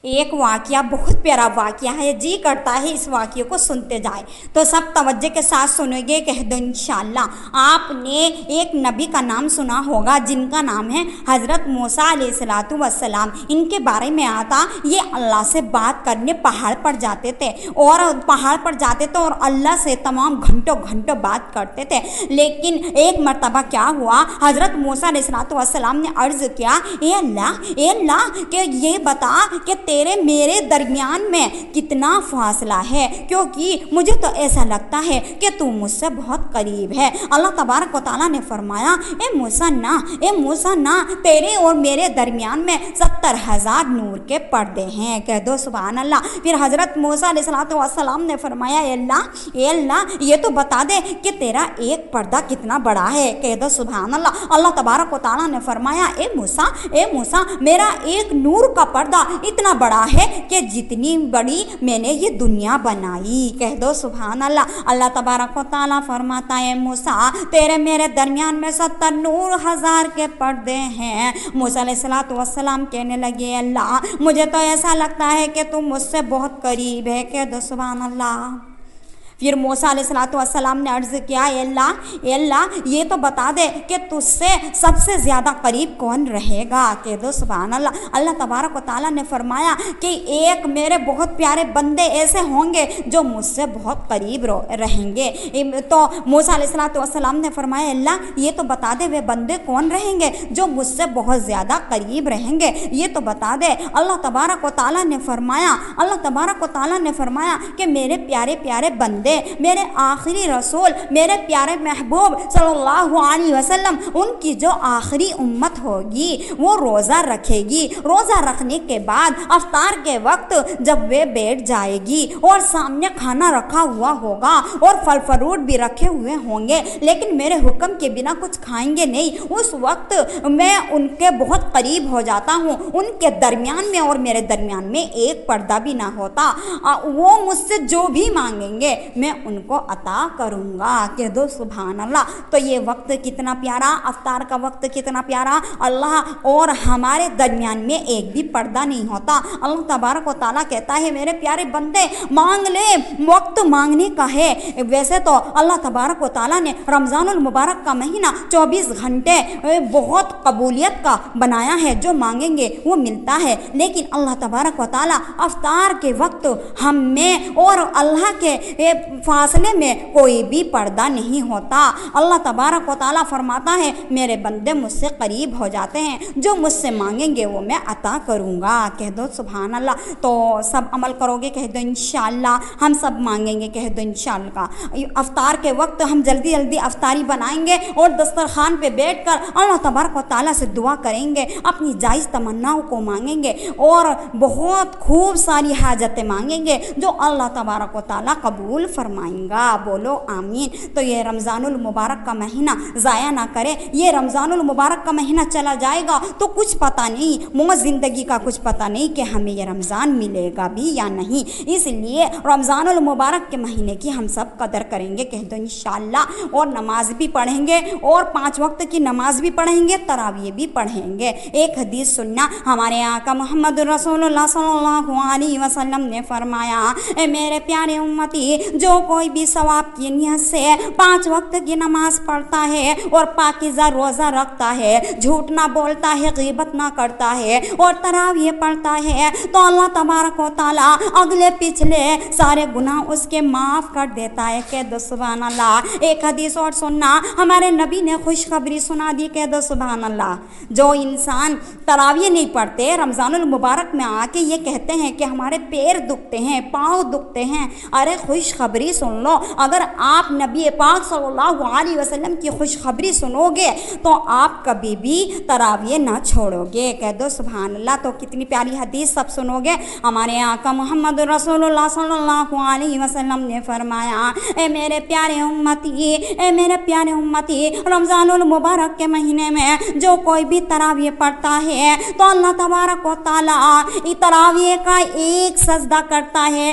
ایک واقعہ بہت پیارا واقعہ ہے، جی کرتا ہے اس واقعے کو سنتے جائے، تو سب توجہ کے ساتھ سنو گے، کہہ دو انشاءاللہ۔ آپ نے ایک نبی کا نام سنا ہوگا جن کا نام ہے حضرت موسیٰ علیہ السلام۔ ان کے بارے میں آتا یہ اللہ سے بات کرنے پہاڑ پر جاتے تھے اور اللہ سے تمام گھنٹوں بات کرتے تھے۔ لیکن ایک مرتبہ کیا ہوا، حضرت موسیٰ علیہ السلام نے عرض کیا، اے اللہ کہ یہ بتا کہ تیرے میرے درمیان میں کتنا فاصلہ ہے، کیونکہ مجھے تو ایسا لگتا ہے کہ تو مجھ سے بہت قریب ہے۔ اللہ تبارک و تعالیٰ نے فرمایا، اے موسیٰ نہ، تیرے اور میرے درمیان میں 70,000 نور کے پردے ہیں، کہہ دو سبحان اللہ۔ پھر حضرت موسیٰ علیہ السلام نے فرمایا، اے اللہ یہ تو بتا دے کہ تیرا ایک پردہ کتنا بڑا ہے، کہہ دو سبحان اللہ۔ اللہ تبارک و تعالیٰ نے فرمایا، اے موسیٰ میرا ایک نور کا پردہ اتنا بڑا ہے کہ جتنی بڑی میں نے یہ دنیا بنائی، کہہ دو سبحان اللہ۔ اللہ تبارک و تعالیٰ فرماتا ہے، موسیٰ تیرے میرے درمیان میں 70,000 کے پردے ہیں۔ موسیٰ علیہ السلام کہنے لگے، اللہ مجھے تو ایسا لگتا ہے کہ تم مجھ سے بہت قریب ہے، کہہ دو سبحان اللہ۔ پھر موسیٰ علیہ السلام نے عرض کیا، اے اللہ یہ تو بتا دے کہ تجھ سے سب سے زیادہ قریب کون رہے گا، کہہ دو سبحان اللہ۔ اللہ تبارک و تعالیٰ نے فرمایا کہ ایک میرے بہت پیارے بندے ایسے ہوں گے جو مجھ سے بہت قریب رہیں گے۔ تو موسیٰ علیہ السلام نے فرمایا، اللہ یہ تو بتا دے وہ بندے کون رہیں گے جو مجھ سے بہت زیادہ قریب رہیں گے، یہ تو بتا دے۔ اللہ تبارک و تعالیٰ نے فرمایا کہ میرے پیارے پیارے بندے، میرے آخری رسول، میرے پیارے محبوب صلی اللہ علیہ وسلم، ان کی جو آخری امت ہوگی وہ روزہ رکھے گی۔ روزہ رکھنے کے بعد افطار کے وقت جب وہ بیٹھ جائے گی اور سامنے کھانا رکھا ہوا ہوگا اور پھل فروٹ بھی رکھے ہوئے ہوں گے، لیکن میرے حکم کے بنا کچھ کھائیں گے نہیں، اس وقت میں ان کے بہت قریب ہو جاتا ہوں، ان کے درمیان میں اور میرے درمیان میں ایک پردہ بھی نہ ہوتا، وہ مجھ سے جو بھی مانگیں گے میں ان کو عطا کروں گا، کہہ دو سبحان اللہ۔ تو یہ وقت کتنا پیارا، افطار کا وقت کتنا پیارا، اللہ اور ہمارے درمیان میں ایک بھی پردہ نہیں ہوتا۔ اللہ تبارک و تعالیٰ کہتا ہے، میرے پیارے بندے مانگ لے، وقت مانگنے کا ہے۔ ویسے تو اللہ تبارک و تعالیٰ نے رمضان المبارک کا مہینہ 24 گھنٹے بہت قبولیت کا بنایا ہے، جو مانگیں گے وہ ملتا ہے، لیکن اللہ تبارک و تعالیٰ افطار کے وقت ہم میں اور اللہ کے فاصلے میں کوئی بھی پردہ نہیں ہوتا۔ اللہ تبارک و تعالیٰ فرماتا ہے، میرے بندے مجھ سے قریب ہو جاتے ہیں، جو مجھ سے مانگیں گے وہ میں عطا کروں گا، کہہ دو سبحان اللہ۔ تو سب عمل کرو گے، کہہ دو انشاءاللہ۔ ہم سب مانگیں گے، کہہ دو انشاءاللہ۔ افطار کے وقت ہم جلدی افطاری بنائیں گے اور دسترخوان پہ بیٹھ کر اللہ تبارک و تعالیٰ سے دعا کریں گے، اپنی جائز تمناؤں کو مانگیں گے اور بہت خوب ساری حاجتیں مانگیں گے جو اللہ تبارک و تعالیٰ قبول فرمائیں گا، بولو آمین۔ تو یہ رمضان المبارک کا مہینہ ضائع نہ کرے، یہ رمضان المبارک کا مہینہ چلا جائے گا تو کچھ پتہ نہیں، موت زندگی کا کچھ پتہ نہیں کہ ہمیں یہ رمضان ملے گا بھی یا نہیں، اس لیے رمضان المبارک کے مہینے کی ہم سب قدر کریں گے، کہہ دو انشاءاللہ، اور نماز بھی پڑھیں گے اور 5 وقت کی نماز بھی پڑھیں گے، تراویح بھی پڑھیں گے۔ ایک حدیث سننا، ہمارے آقا محمد رسول اللہ صلی اللہ علیہ وسلم نے فرمایا، اے میرے پیارے امتی، جو کوئی بھی ثواب کی نیت سے 5 وقت کی نماز پڑھتا ہے اور پاکیزہ روزہ رکھتا ہے، جھوٹ نہ بولتا ہے، غیبت نہ کرتا ہے اور تراویح پڑھتا ہے، تو اللہ تبارک و تعالیٰ اگلے پچھلے سارے گناہ اس کے معاف کر دیتا ہے، کہہ دو سبحان اللہ۔ ایک حدیث اور سننا، ہمارے نبی نے خوشخبری سنا دی، کہہ دو سبحان اللہ۔ جو انسان تراویح نہیں پڑھتے، رمضان المبارک میں آ کے یہ کہتے ہیں کہ ہمارے پیر دکھتے ہیں، پاؤں دکھتے ہیں، ارے خوشخبری سن لو، اگر آپ نبی پاک صلی اللہ علیہ وسلم کی خوشخبری سنو گے تو آپ کبھی بھی تراویح نہ چھوڑو گے، کہہ دو سبحان اللہ۔ تو کتنی پیاری حدیث سب سنو گے، ہمارے آقا محمد رسول اللہ صلی اللہ علیہ وسلم نے فرمایا، اے میرے پیارے امتی، رمضان المبارک کے مہینے میں جو کوئی بھی تراویح پڑھتا ہے تو اللہ تبارک و تعالیٰ تراویح کا ایک سجدہ کرتا ہے،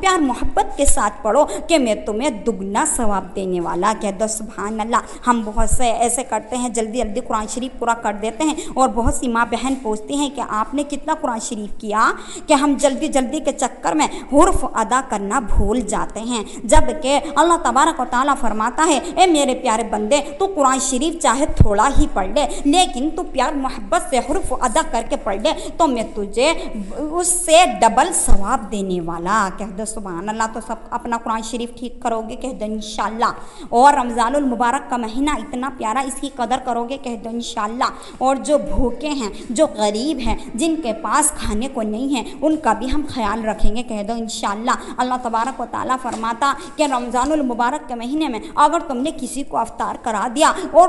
پیار محبت کے ساتھ پڑھو کہ میں تمہیں دگنا ثواب دینے والا. کہہ دو سبحان اللہ. ہم بہت سے ایسے کرتے ہیں، جلدی جلدی قرآن شریف پورا کر دیتے ہیں، اور بہت سی ماں بہن پوچھتی ہیں کہ آپ نے کتنا قرآن شریف کیا، کہ ہم جلدی جلدی کے چکر میں حرف ادا کرنا بھول جاتے ہیں، جبکہ اللہ تبارک و تعالیٰ فرماتا ہے اے میرے پیارے بندے تو قرآن شریف چاہے تھوڑا ہی پڑھ لے، لیکن تو پیار محبت سے حرف ادا کر کے پڑھ لے تو میں تجھے اس سے ڈبل ثواب دینے والا. کہہ دو سبحان اللہ. تو سب اپنا قرآن شریف ٹھیک کرو گے، کہہ دو انشاءاللہ. اور رمضان المبارک کا مہینہ اتنا پیارا، اس کی قدر کرو گے، کہہ دو انشاءاللہ. اور جو بھوکے ہیں، جو غریب ہیں، جن کے پاس کھانے کو نہیں ہے، ان کا بھی ہم خیال رکھیں گے، کہہ دو انشاءاللہ. اللہ تبارک و تعالیٰ فرماتا کہ رمضان المبارک کے مہینے میں اگر تم نے کسی کو افطار کرا دیا اور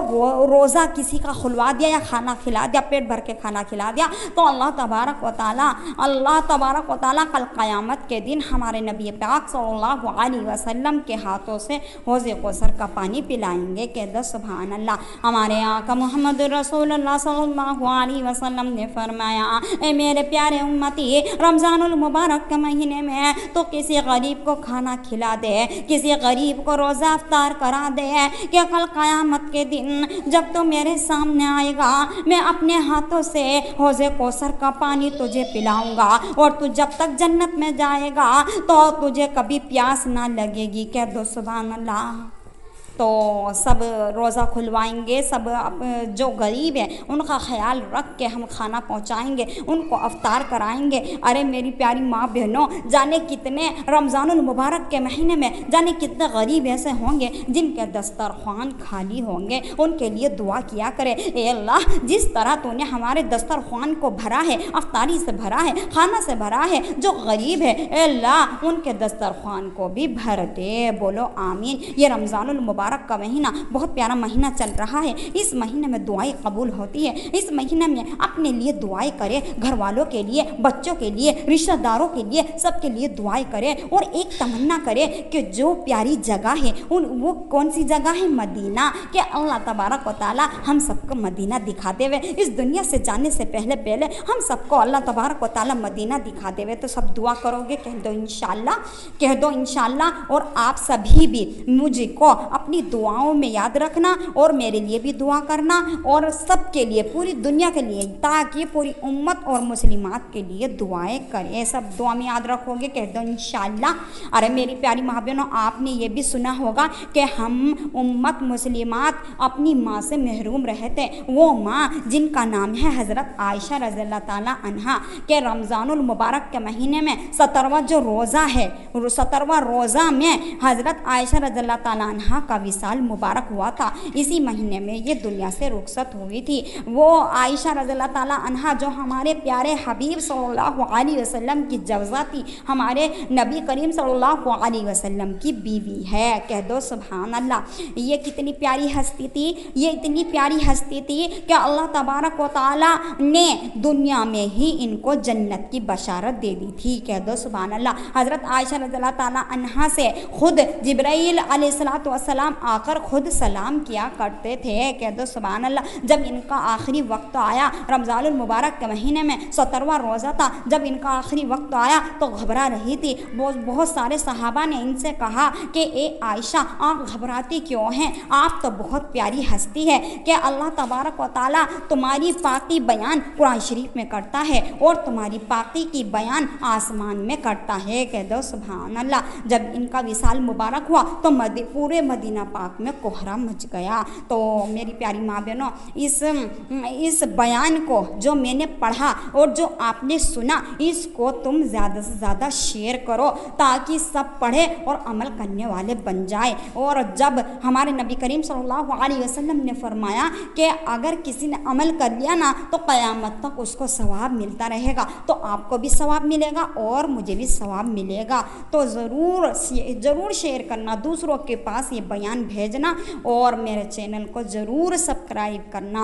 روزہ کسی کا کھلوا دیا یا کھانا کھلا دیا، پیٹ بھر کے کھانا کھلا دیا، تو اللہ تبارک و تعالیٰ کل قیامت کے دن ہمارے نبی پاک صلی اللہ علیہ وسلم کے ہاتھوں سے حوض کوثر کا پانی پلائیں گے. کہ دس سبحان اللہ. ہمارے آقا محمد رسول اللہ صلی اللہ علیہ وسلم نے فرمایا اے میرے پیارے امتی، رمضان المبارک کے مہینے میں تو کسی غریب کو کھانا کھلا دے، کسی غریب کو روزہ افطار کرا دے، کہ کل قیامت کے دن جب تو میرے سامنے آئے گا میں اپنے ہاتھوں سے حوض کوثر کا پانی تجھے پلاؤں گا، اور تو جب تک جنت میں جائے گا تو تجھے کبھی پیاس نہ لگے گی. کہہ دو سبحان اللہ. تو سب روزہ کھلوائیں گے، سب جو غریب ہیں ان کا خیال رکھ کے ہم کھانا پہنچائیں گے، ان کو افطار کرائیں گے. ارے میری پیاری ماں بہنوں، جانے کتنے رمضان المبارک کے مہینے میں جانے کتنے غریب ایسے ہوں گے جن کے دسترخوان خالی ہوں گے. ان کے لیے دعا کیا کرے، اے اللہ جس طرح تو نے ہمارے دسترخوان کو بھرا ہے، افطاری سے بھرا ہے، کھانا سے بھرا ہے، جو غریب ہے اے اللہ ان کے دسترخوان کو بھی بھر دے. بولو آمین. یہ رمضان المبارک کا مہینہ بہت پیارا مہینہ چل رہا ہے. اس مہینے میں دعائیں قبول ہوتی ہے. اس مہینے میں اپنے لیے دعائیں کرے، گھر والوں کے لیے، بچوں کے لیے، رشتہ داروں کے لیے، سب کے لیے دعائیں کرے، اور ایک تمنا کرے کہ جو پیاری جگہ ہے وہ کون سی جگہ ہے؟ مدینہ. کہ اللہ تبارک و تعالی ہم سب کو مدینہ دکھاتے ہوئے، اس دنیا سے جانے سے پہلے ہم سب کو اللہ تبارک و تعالی مدینہ دکھاتے ہوئے. تو سب دعا کرو گے، کہہ دو انشاءاللہ، کہہ دو انشاءاللہ. اور آپ سبھی بھی مجھ کو اپنی دعاؤں میں یاد رکھنا، اور میرے لیے بھی دعا کرنا، اور سب کے لیے، پوری دنیا کے لیے، تاکہ پوری امت اور مسلمات کے لیے دعائیں کریں. سب دعا میں یاد رکھو گے، کہہ دو انشاءاللہ. ارے میری پیاری ماں بہنوں، آپ نے یہ بھی سنا ہوگا کہ ہم امت مسلمات اپنی ماں سے محروم رہتے، وہ ماں جن کا نام ہے حضرت عائشہ رضی اللہ تعالیٰ عنہا، کہ رمضان المبارک کے مہینے میں 17واں جو روزہ ہے، 17واں روزہ میں حضرت عائشہ رضی اللہ تعالیٰ عنہا کا وصال مبارک ہوا تھا. اسی مہینے میں یہ دنیا سے رخصت ہوئی تھی. وہ عائشہ رضی اللہ تعالیٰ عنہا جو ہمارے پیارے حبیب صلی اللہ علیہ وسلم کی جوزہ تھی، ہمارے نبی کریم صلی اللہ علیہ وسلم کی بیوی ہے. کہہ دو سبحان اللہ. یہ کتنی پیاری ہستی تھی، یہ اتنی پیاری ہستی تھی کہ اللہ تبارک و تعالیٰ نے دنیا میں ہی ان کو جنت کی بشارت دے دی تھی. کہہ دو سبحان اللہ. حضرت عائشہ رضی اللہ تعالیٰ عنہا سے خود جبرائیل علیہ السلام آ کر خود سلام کیا کرتے تھے. کہہ دو سبحان اللہ. جب ان کا آخری وقت آیا، رمضان المبارک کے مہینے میں 17واں روزہ تھا، جب ان کا آخری وقت آیا تو گھبرا رہی تھی. بہت سارے صحابہ نے ان سے کہا کہ اے عائشہ، آپ گھبراتی کیوں ہیں؟ آپ تو بہت پیاری ہستی ہے کہ اللہ تبارک و تعالیٰ تمہاری پاکی بیان قرآن شریف میں کرتا ہے، اور تمہاری پاکی کی بیان آسمان میں کرتا ہے. کہہ دو سبحان اللہ. جب ان کا وصال مبارک ہوا تو پورے مدینہ پاک میں کوہرا مچ گیا. تو میری پیاری ماں بہنوں، اس بیان کو جو میں نے پڑھا اور جو آپ نے سنا، اس کو تم زیادہ سے زیادہ شیئر کرو تاکہ سب پڑھے اور عمل کرنے والے بن جائے. اور جب ہمارے نبی کریم صلی اللہ علیہ وسلم نے فرمایا کہ اگر کسی نے عمل کر لیا نا تو قیامت تک اس کو ثواب ملتا رہے گا، تو آپ کو بھی ثواب ملے گا اور مجھے بھی ثواب ملے گا. تو ضرور شیئر کرنا، دوسروں کے پاس یہ بیان بھیجنا، اور میرے چینل کو ضرور سبسکرائب کرنا.